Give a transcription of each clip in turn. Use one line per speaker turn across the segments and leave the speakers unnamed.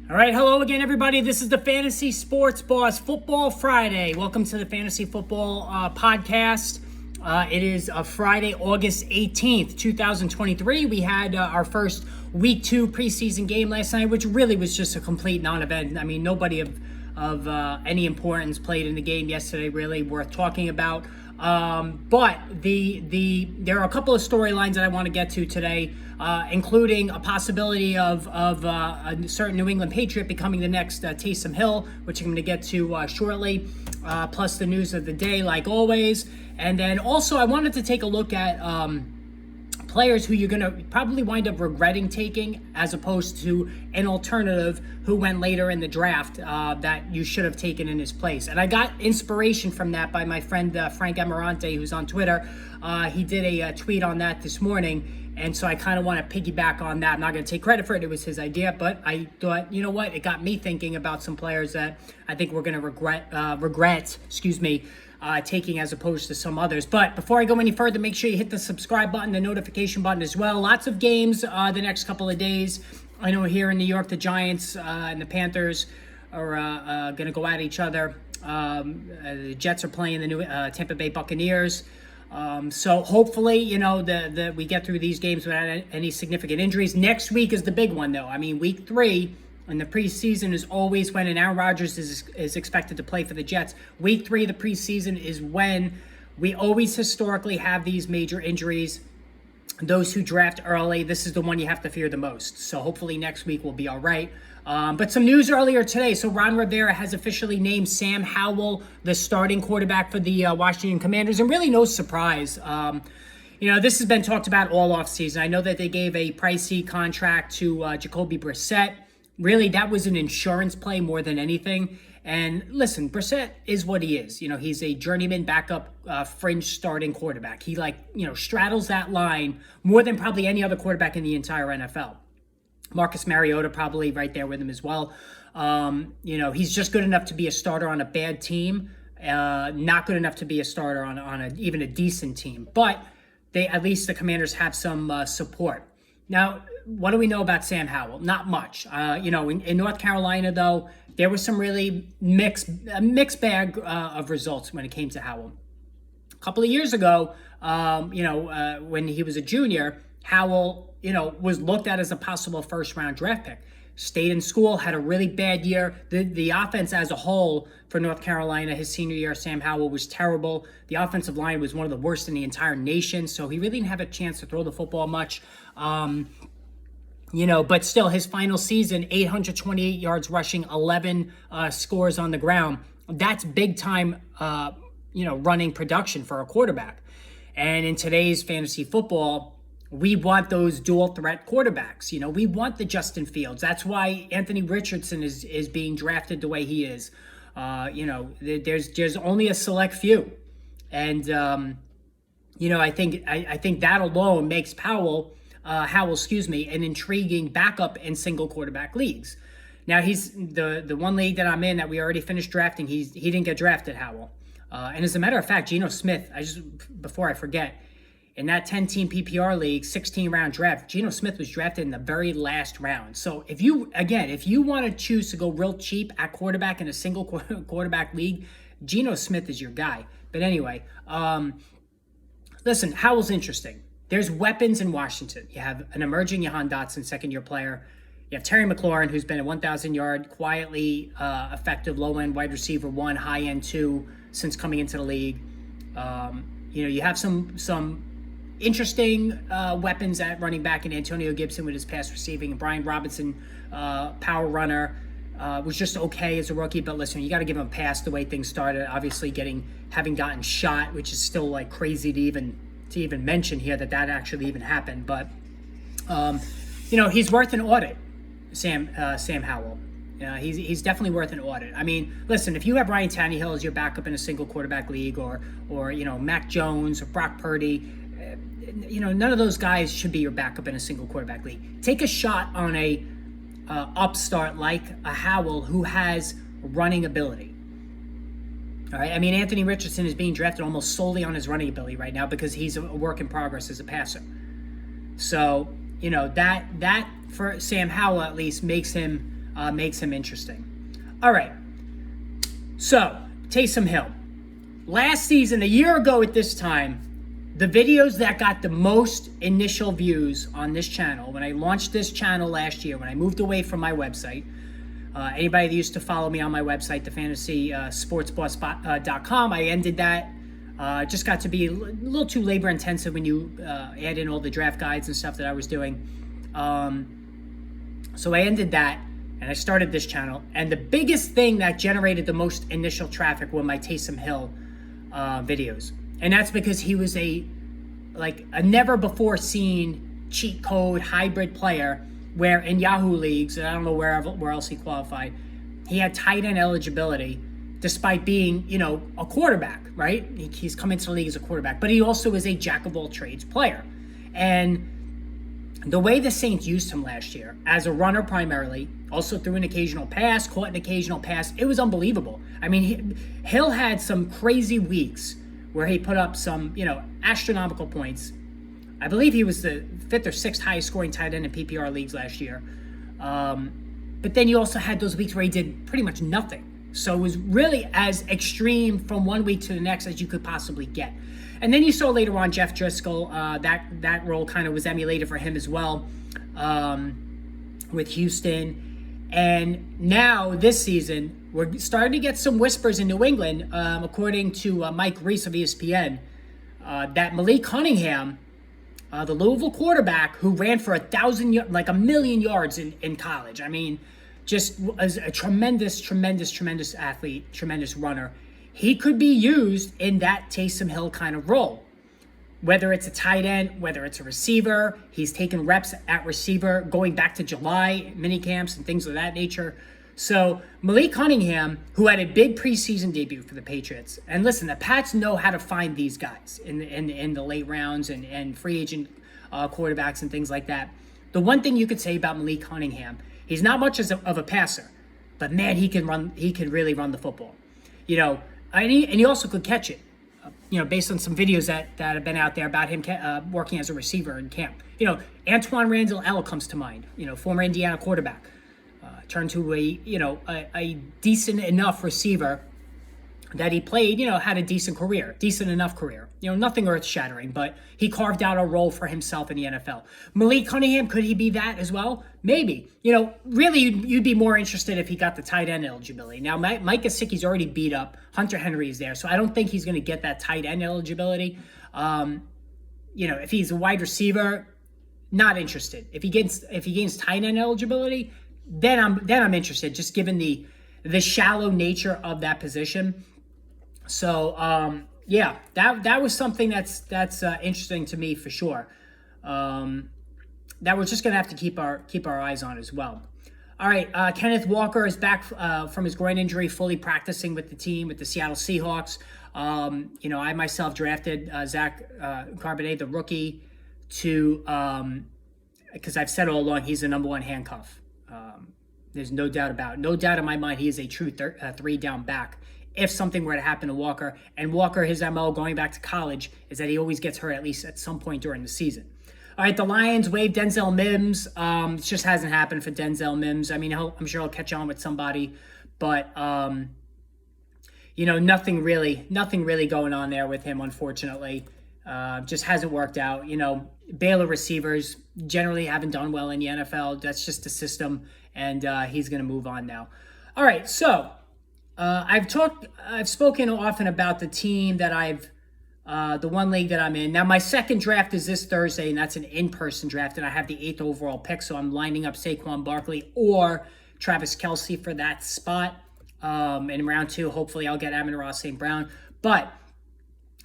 All right, hello again, everybody. This is the Fantasy Sports Boss Football Friday. Welcome to the Fantasy Football Podcast. It is Friday, August 18th, 2023. We had our first Week 2 preseason game last night, which really was just a complete non-event. I mean, nobody of any importance played in the game yesterday, really worth talking about. But there are a couple of storylines that I want to get to today, including a possibility of a certain New England Patriot becoming the next Taysom Hill, which I'm going to get to shortly, plus the news of the day, like always. And then also I wanted to take a look at players who you're going to probably wind up regretting taking, as opposed to an alternative who went later in the draft that you should have taken in his place. And I got inspiration from that by my friend Frank Amarante, who's on Twitter. He did a tweet on that this morning, and so I kind of want to piggyback on that. I'm not going to take credit for it. It was his idea, but I thought, you know what? It got me thinking about some players that I think we're going to regret, taking as opposed to some others. But before I go any further, make sure you hit the subscribe button, the notification button as well. Lots of games the next couple of days. I know here in New York, the Giants and the Panthers are going to go at each other. The Jets are playing the new Tampa Bay Buccaneers. So hopefully, we get through these games without any significant injuries. Next week is the big one, though. I mean, week 3 in the preseason is always when Aaron Rodgers is expected to play for the Jets. Week 3 of the preseason is when we always historically have these major injuries. Those who draft early, this is the one you have to fear the most. So hopefully next week will be all right. But some news earlier today. So Ron Rivera has officially named Sam Howell the starting quarterback for the Washington Commanders. And really no surprise. This has been talked about all offseason. I know that they gave a pricey contract to Jacoby Brissett. Really, that was an insurance play more than anything. And listen, Brissett is what he is. He's a journeyman backup fringe starting quarterback. He straddles that line more than probably any other quarterback in the entire NFL. Marcus Mariota probably right there with him as well. He's just good enough to be a starter on a bad team, not good enough to be a starter on even a decent team. But at least the Commanders have some support. Now, what do we know about Sam Howell? Not much. In North Carolina, though, there was some really mixed bag of results when it came to Howell. A couple of years ago, when he was a junior, Howell, was looked at as a possible first-round draft pick. Stayed in school, had a really bad year. The offense as a whole for North Carolina, his senior year, Sam Howell, was terrible. The offensive line was one of the worst in the entire nation, so he really didn't have a chance to throw the football much. But still, his final season, 828 yards rushing, 11 scores on the ground. That's big-time, running production for a quarterback. And in today's fantasy football, we want those dual-threat quarterbacks. We want the Justin Fields. That's why Anthony Richardson is being drafted the way he is. There's only a select few. And, I think that alone makes Howell, an intriguing backup in single quarterback leagues. Now, he's the one league that I'm in that we already finished drafting. He didn't get drafted, Howell. And as a matter of fact, Geno Smith, before I forget, in that 10-team PPR league, 16-round draft, Geno Smith was drafted in the very last round. So if you want to choose to go real cheap at quarterback in a single quarterback league, Geno Smith is your guy. But anyway, listen, Howell's interesting. There's weapons in Washington. You have an emerging Jahan Dotson, second-year player. You have Terry McLaurin, who's been a 1,000-yard, quietly effective low-end wide receiver 1, high-end 2 since coming into the league. You have some interesting weapons at running back in Antonio Gibson with his pass receiving, and Brian Robinson, power runner, was just okay as a rookie. But listen, you got to give him a pass the way things started. Obviously, having gotten shot, which is still like crazy to even mention here that actually even happened. But he's worth an audit, Sam Howell. He's definitely worth an audit. I mean, listen, if you have Ryan Tannehill as your backup in a single quarterback league, or Mac Jones or Brock Purdy, none of those guys should be your backup in a single quarterback league. Take a shot on a upstart like a Howell who has running ability. All right. I mean, Anthony Richardson is being drafted almost solely on his running ability right now because he's a work in progress as a passer. So, that for Sam Howell at least makes him makes him interesting. All right. So, Taysom Hill. Last season, a year ago at this time, the videos that got the most initial views on this channel, when I launched this channel last year, when I moved away from my website, anybody that used to follow me on my website, thefantasysportsboss.com, I ended that. Just got to be a little too labor intensive when you add in all the draft guides and stuff that I was doing. So I ended that and I started this channel. And the biggest thing that generated the most initial traffic were my Taysom Hill videos. And that's because he was a never before seen cheat code hybrid player where in Yahoo leagues, and I don't know where else he qualified, he had tight end eligibility despite being, a quarterback, right? He's come into the league as a quarterback, but he also is a jack of all trades player. And the way the Saints used him last year as a runner primarily, also threw an occasional pass, caught an occasional pass, it was unbelievable. I mean, Hill had some crazy weeks where he put up some, astronomical points. I believe he was the 5th or 6th highest scoring tight end in PPR leagues last year. But then you also had those weeks where he did pretty much nothing. So it was really as extreme from one week to the next as you could possibly get. And then you saw later on Jeff Driscoll, that role kind of was emulated for him as well with Houston. And now this season, we're starting to get some whispers in New England, according to Mike Reese of ESPN, that Malik Cunningham, the Louisville quarterback who ran for 1,000,000 yards in college. I mean, just as a tremendous athlete, tremendous runner. He could be used in that Taysom Hill kind of role. Whether it's a tight end, whether it's a receiver, he's taken reps at receiver going back to July mini camps and things of that nature. So Malik Cunningham, who had a big preseason debut for the Patriots, and listen, the Pats know how to find these guys in the late rounds and free agent quarterbacks and things like that. The one thing you could say about Malik Cunningham, he's not much of a passer, but man, he can run. He can really run the football, and he also could catch it. Based on some videos that have been out there about him working as a receiver in camp. Antoine Randall L comes to mind. Former Indiana quarterback, turned to a decent enough receiver that he played. Had a decent enough career. Nothing earth-shattering, but he carved out a role for himself in the NFL. Malik Cunningham, could he be that as well? Maybe. Really, you'd be more interested if he got the tight end eligibility. Now, Mike Gesicki's already beat up. Hunter Henry is there, so I don't think he's going to get that tight end eligibility. If he's a wide receiver, not interested. If he gains tight end eligibility, then I'm interested, just given the shallow nature of that position. So, yeah, that was something that's interesting to me for sure. That we're just gonna have to keep our eyes on as well. All right, Kenneth Walker is back from his groin injury, fully practicing with the team with the Seattle Seahawks. I myself drafted Zach Charbonnet, the rookie, because I've said all along he's the number one handcuff. There's no doubt in my mind he is a true 3-down back. If something were to happen to Walker, and Walker, his MO going back to college is that he always gets hurt at least at some point during the season. All right, the Lions waived Denzel Mims. It just hasn't happened for Denzel Mims. I mean, I'm sure he'll catch on with somebody, but nothing really going on there with him, unfortunately. Just hasn't worked out. Baylor receivers generally haven't done well in the NFL. That's just the system, and he's going to move on now. All right, so I've spoken often about the team that the one league that I'm in. Now, my second draft is this Thursday, and that's an in-person draft, and I have the 8th overall pick, so I'm lining up Saquon Barkley or Travis Kelce for that spot. In round 2, hopefully I'll get Amon-Ra St. Brown. But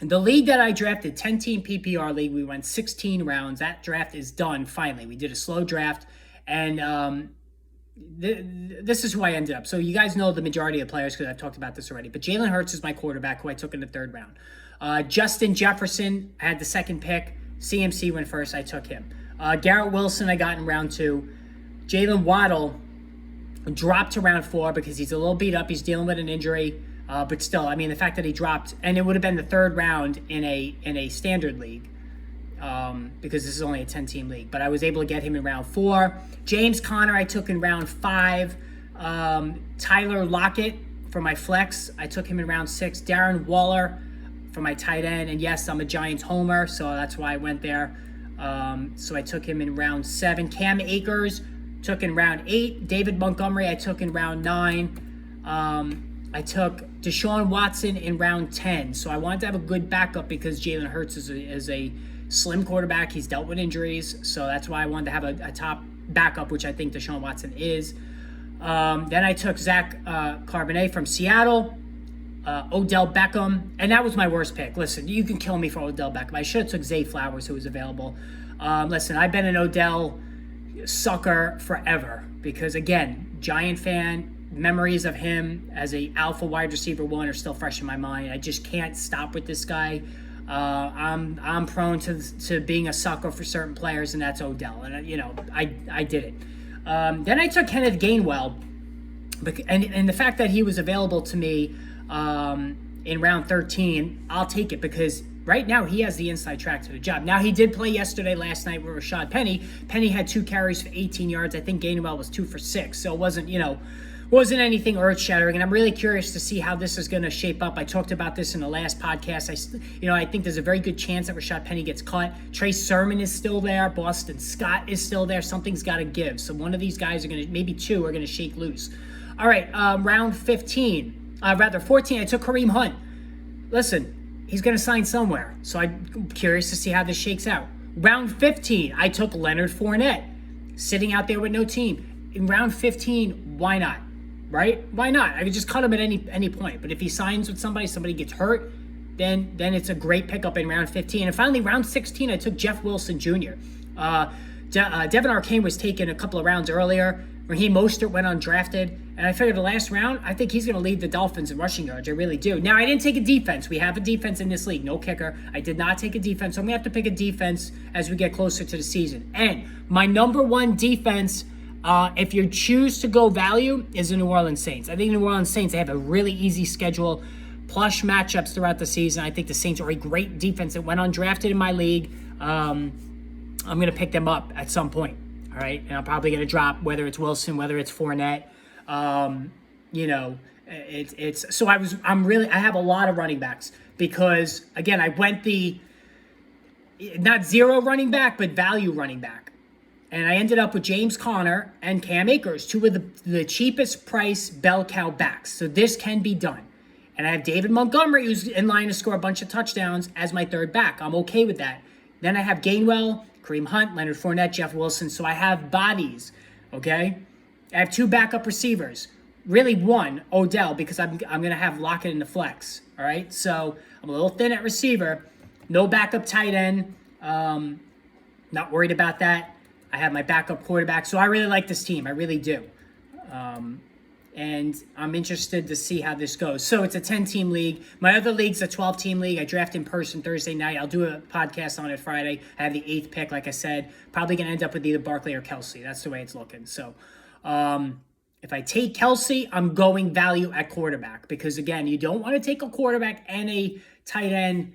the league that I drafted, 10-team PPR league, we went 16 rounds. That draft is done, finally. We did a slow draft, and this is who I ended up. So you guys know the majority of players because I've talked about this already. But Jalen Hurts is my quarterback, who I took in the 3rd round. Justin Jefferson, I had the 2nd pick. CMC went first. I took him. Garrett Wilson, I got in round 2. Jalen Waddle dropped to round 4 because he's a little beat up. He's dealing with an injury. But still, I mean, the fact that he dropped, and it would have been the 3rd round in a standard league. Because this is only a 10-team league. But I was able to get him in round 4. James Conner I took in round 5. Tyler Lockett for my flex. I took him in round 6. Darren Waller for my tight end. And yes, I'm a Giants homer, so that's why I went there. So I took him in round 7. Cam Akers took in round 8. David Montgomery I took in round 9. I took Deshaun Watson in round 10. So I wanted to have a good backup because Jalen Hurts is a slim quarterback. He's dealt with injuries. So that's why I wanted to have a top backup, which I think Deshaun Watson is. Then I took Zach Carbonet from Seattle, Odell Beckham, and that was my worst pick. Listen, you can kill me for Odell Beckham. I should have took Zay Flowers, who was available. Listen, I've been an Odell sucker forever because, again, Giant fan, memories of him as a alpha wide receiver 1 are still fresh in my mind. I just can't stop with this guy. I'm prone to being a sucker for certain players, and that's Odell. And I did it. Then I took Kenneth Gainwell, and the fact that he was available to me in round 13, I'll take it because right now he has the inside track to the job. Now, he did play last night with Rashad Penny. Penny had 2 carries for 18 yards. I think Gainwell was 2 for 6, so it wasn't anything earth-shattering, and I'm really curious to see how this is going to shape up. I talked about this in the last podcast. I think there's a very good chance that Rashad Penny gets cut. Trey Sermon is still there. Boston Scott is still there. Something's got to give. So one of these guys maybe 2 are going to shake loose. All right, round 14, I took Kareem Hunt. Listen, he's going to sign somewhere, so I'm curious to see how this shakes out. Round 15, I took Leonard Fournette, sitting out there with no team. In round 15, why not? Right? Why not? I could just cut him at any point. But if he signs with somebody gets hurt, then it's a great pickup in round 15. And finally, round 16, I took Jeff Wilson Jr. Devin Arcane was taken a couple of rounds earlier. Raheem Mostert went undrafted. And I figured the last round, I think he's going to lead the Dolphins in rushing yards. I really do. Now, I didn't take a defense. We have a defense in this league. No kicker. I did not take a defense. So I'm going to have to pick a defense as we get closer to the season. And my number 1 defense, if you choose to go value, is the New Orleans Saints. I think the New Orleans Saints, they have a really easy schedule, plush matchups throughout the season. I think the Saints are a great defense that went undrafted in my league. I'm going to pick them up at some point, all right? And I'm probably going to drop, whether it's Wilson, whether it's Fournette. I have a lot of running backs because, again, I went not zero running back, but value running back. And I ended up with James Conner and Cam Akers, 2 of the cheapest price bell cow backs. So this can be done. And I have David Montgomery, who's in line to score a bunch of touchdowns, as my 3rd back. I'm okay with that. Then I have Gainwell, Kareem Hunt, Leonard Fournette, Jeff Wilson. So I have bodies, okay? I have 2 backup receivers. Really 1, Odell, because I'm going to have Lockett in the flex, all right? So I'm a little thin at receiver. No backup tight end. Not worried about that. I have my backup quarterback. So I really like this team. I really do. And I'm interested to see how this goes. So it's a 10-team league. My other league's a 12-team league. I draft in person Thursday night. I'll do a podcast on it Friday. I have the 8th pick, like I said. Probably going to end up with either Barkley or Kelsey. That's the way it's looking. So if I take Kelsey, I'm going value at quarterback. Because, again, you don't want to take a quarterback and a tight end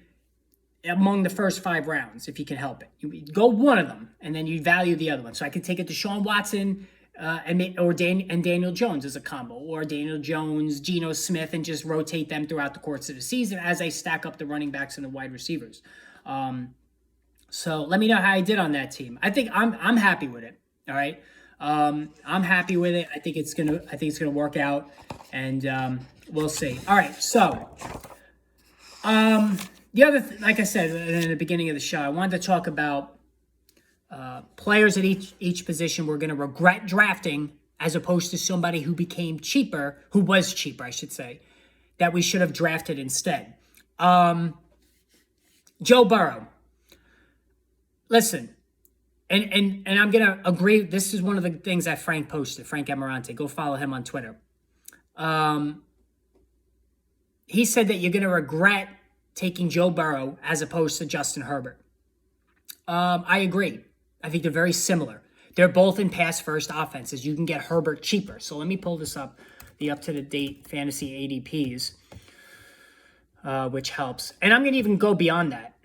among the first 5 rounds, if you can help it. You go one of them, and then you value the other one. So I could take it to Deshaun Watson and Daniel Jones as a combo, or Daniel Jones, Geno Smith, and just rotate them throughout the course of the season as I stack up the running backs and the wide receivers. So let me know how I did on that team. I think I'm happy with it. All right, I'm happy with it. I think it's gonna work out, and we'll see. All right, so the other, like I said in the beginning of the show, I wanted to talk about players at each position we're going to regret drafting, as opposed to somebody who was cheaper, I should say, that we should have drafted instead. Joe Burrow. Listen, and I'm going to agree. This is one of the things that Frank posted, Frank Amarante. Go follow him on Twitter. He said that you're going to regret taking Joe Burrow as opposed to Justin Herbert. I agree. I think they're very similar. They're both in pass-first offenses. You can get Herbert cheaper. So let me pull this up, the up-to-the-date fantasy ADPs, which helps. And I'm going to even go beyond that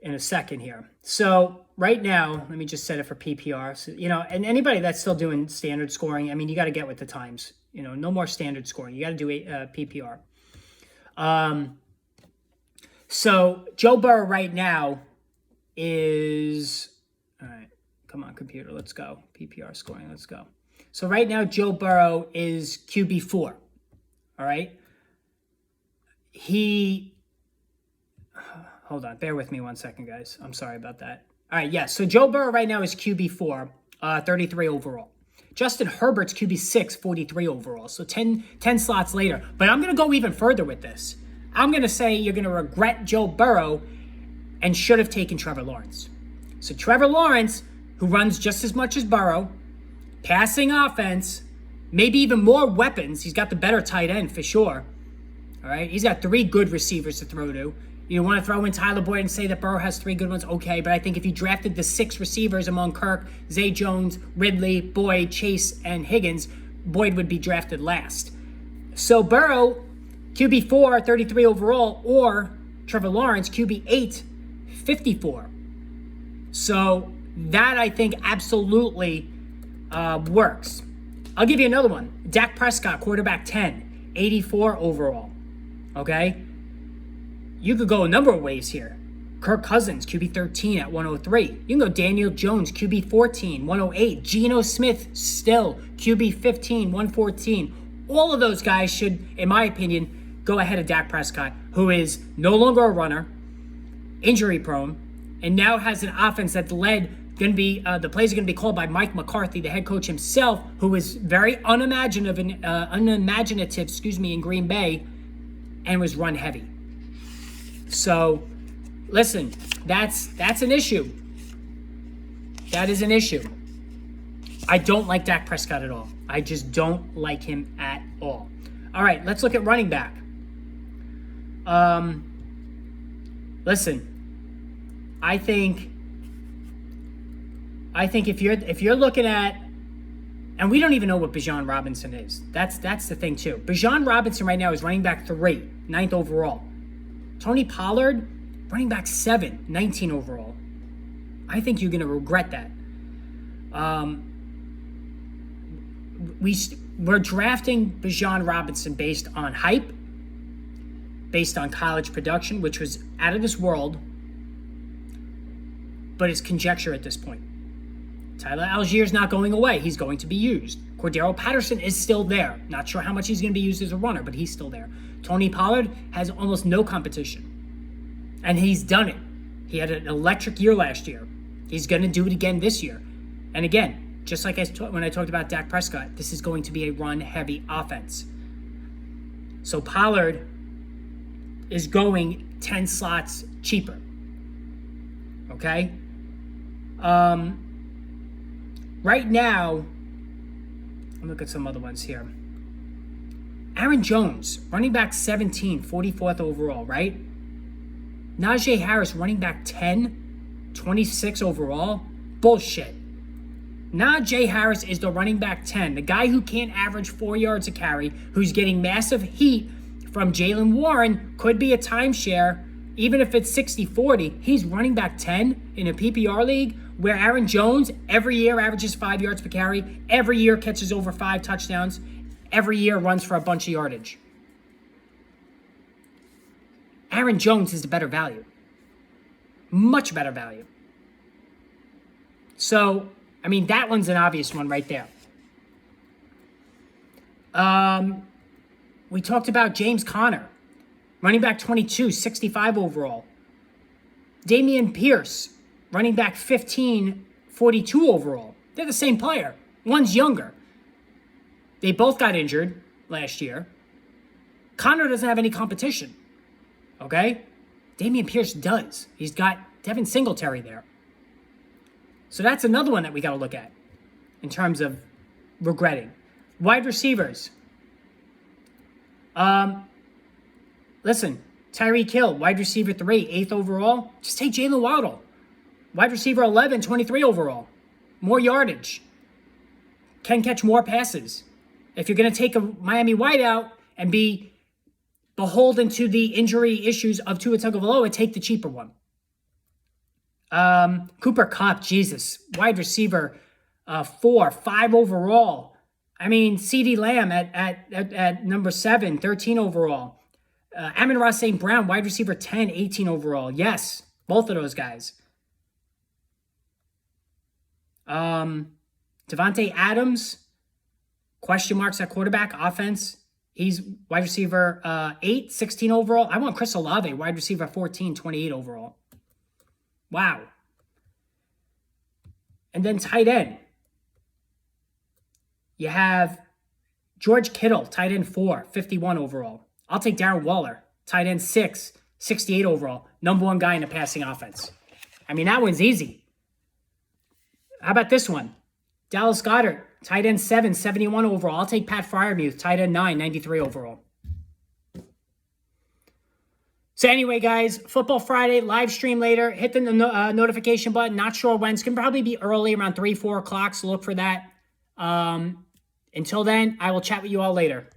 in a second here. So right now, let me just set it for PPR. So, and anybody that's still doing standard scoring, I mean, you got to get with the times. No more standard scoring. You got to do PPR. So Joe Burrow right now is, all right, come on, computer, let's go. PPR scoring, let's go. So right now, Joe Burrow is QB4, all right? Hold on, bear with me 1 second, guys. I'm sorry about that. All right, yeah, so Joe Burrow right now is QB4, 33 overall. Justin Herbert's QB6, 43 overall, so 10 slots later. But I'm going to go even further with this. I'm going to say you're going to regret Joe Burrow and should have taken Trevor Lawrence. So Trevor Lawrence, who runs just as much as Burrow, passing offense, maybe even more weapons. He's got the better tight end for sure. All right, he's got 3 good receivers to throw to. You want to throw in Tyler Boyd and say that Burrow has 3 good ones? Okay, but I think if you drafted the 6 receivers among Kirk, Zay Jones, Ridley, Boyd, Chase, and Higgins, Boyd would be drafted last. So Burrow, QB4, 33 overall, or Trevor Lawrence, QB8, 54. So that, I think, absolutely works. I'll give you another one. Dak Prescott, quarterback 10, 84 overall. Okay? You could go a number of ways here. Kirk Cousins, QB 13 at 103. You can go Daniel Jones, QB 14, 108. Geno Smith, still QB 15, 114. All of those guys should, in my opinion, go ahead of Dak Prescott, who is no longer a runner, injury prone, and now has an offense that's the plays are going to be called by Mike McCarthy, the head coach himself, who was very unimaginative in Green Bay, and was run heavy. So, listen, that's an issue. That is an issue. I don't like Dak Prescott at all. I just don't like him at all. All right, let's look at running back. Listen, I think if you're looking at, and we don't even know what Bijan Robinson is. That's the thing too. Bijan Robinson right now is running back 3, 9th overall. Tony Pollard, running back 7, 19 overall. I think you're going to regret that. We're drafting Bijan Robinson based on hype, based on college production, which was out of this world, but it's conjecture at this point. Tyler Allgeier's not going away. He's going to be used. Cordero Patterson is still there. Not sure how much he's going to be used as a runner, but he's still there. Tony Pollard has almost no competition, and he's done it. He had an electric year last year. He's going to do it again this year. And again, just like when I talked about Dak Prescott, this is going to be a run-heavy offense. So Pollard is going 10 slots cheaper. Okay? Right now, let me look at some other ones here. Aaron Jones, running back 17, 44th overall, right? Najee Harris, running back 10, 26 overall. Bullshit. Najee Harris is the running back 10, the guy who can't average 4 yards a carry, who's getting massive heat from Jaylen Warren, could be a timeshare. Even if it's 60-40, he's running back 10 in a PPR league where Aaron Jones every year averages 5 yards per carry, every year catches over 5 touchdowns, every year runs for a bunch of yardage. Aaron Jones is the better value. Much better value. So, I mean, that one's an obvious one right there. We talked about James Conner, running back 22, 65 overall. Dameon Pierce, running back 15, 42 overall. They're the same player. One's younger. They both got injured last year. Conner doesn't have any competition. Okay? Dameon Pierce does. He's got Devin Singletary there. So that's another one that we got to look at in terms of regretting. Wide receivers. Listen, Tyreek Hill, wide receiver 3, 8th overall. Just take Jalen Waddle. Wide receiver 11, 23 overall. More yardage. Can catch more passes. If you're going to take a Miami wideout and be beholden to the injury issues of Tua Tagovailoa, take the cheaper one. Cooper Kupp, Jesus. Wide receiver 4, 5 overall. I mean, CeeDee Lamb at number 7, 13 overall. Amon-Ra St. Brown, wide receiver 10, 18 overall. Yes, both of those guys. Devontae Adams, question marks at quarterback, offense. He's wide receiver 8, 16 overall. I want Chris Olave, wide receiver 14, 28 overall. Wow. And then tight end. You have George Kittle, tight end 4, 51 overall. I'll take Darren Waller, tight end 6, 68 overall. Number 1 guy in the passing offense. I mean, that one's easy. How about this one? Dallas Goedert, tight end 7, 71 overall. I'll take Pat Freiermuth, tight end 9, 93 overall. So anyway, guys, Football Friday, live stream later. Hit the notification button. Not sure when. It's going to probably be early, around 3, 4 o'clock, so look for that. Until then, I will chat with you all later.